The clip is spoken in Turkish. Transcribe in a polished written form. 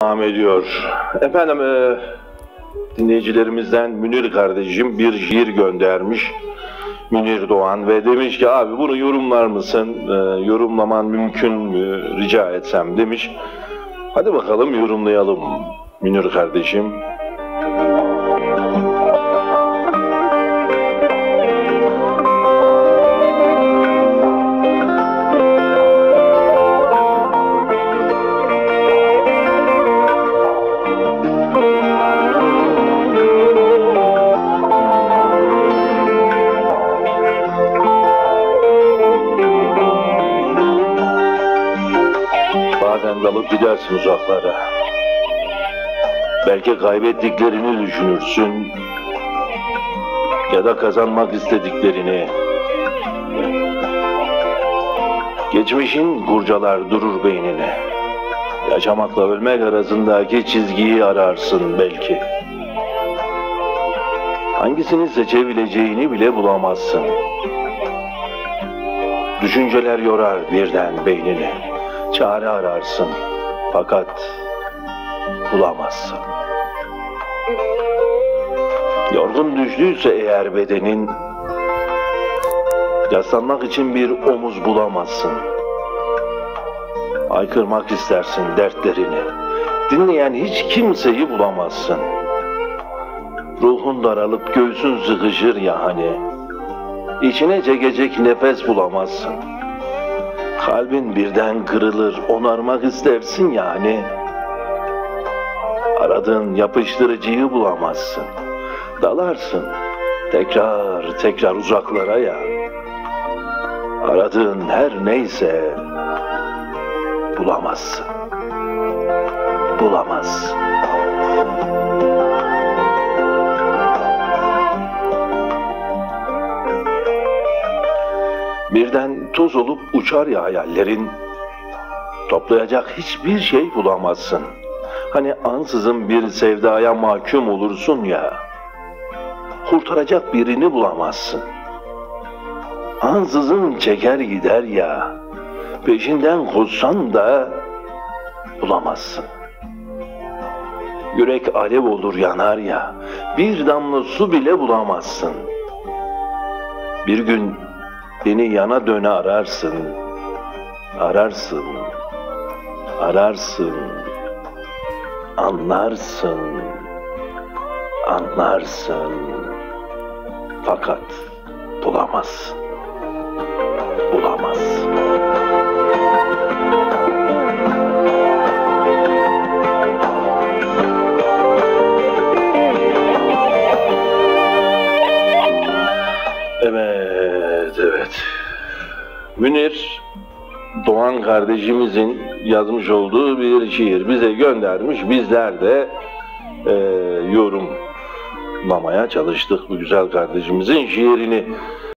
Devam ediyor. Efendim dinleyicilerimizden Münir kardeşim bir şiir göndermiş. Münir Doğan ve demiş ki abi bunu yorumlar mısın? Yorumlaman mümkün mü? Rica etsem demiş. Hadi bakalım yorumlayalım Münir kardeşim. Bazen dalıp gidersin uzaklara. Belki kaybettiklerini düşünürsün ya da kazanmak istediklerini. Geçmişin kurcalar durur beynini. Yaşamakla ölmek arasındaki çizgiyi ararsın belki. Hangisini seçebileceğini bile bulamazsın. Düşünceler yorar birden beynini. Çare ararsın fakat bulamazsın. Yorgun düştüyse eğer bedenin, yaslanmak için bir omuz bulamazsın. Haykırmak istersin dertlerini, dinleyen hiç kimseyi bulamazsın. Ruhun daralıp göğsün sıkışır ya hani, içine çekecek nefes bulamazsın. Kalbin birden kırılır, onarmak istersin yani. Aradığın yapıştırıcıyı bulamazsın. Dalarsın tekrar uzaklara ya. Aradığın her neyse bulamazsın. Bulamazsın. Birden toz olup uçar ya hayallerin, toplayacak hiçbir şey bulamazsın. Hani ansızın bir sevdaya mahkum olursun ya, kurtaracak birini bulamazsın. Ansızın çeker gider ya, peşinden koşsan da bulamazsın. Yürek alev olur yanar ya, bir damla su bile bulamazsın. Bir gün beni yana döne ararsın, ararsın, ararsın, anlarsın, anlarsın, fakat bulamazsın, bulamazsın. Evet. Münir Doğan kardeşimizin yazmış olduğu bir şiir bize göndermiş. Bizler de yorumlamaya çalıştık bu güzel kardeşimizin şiirini.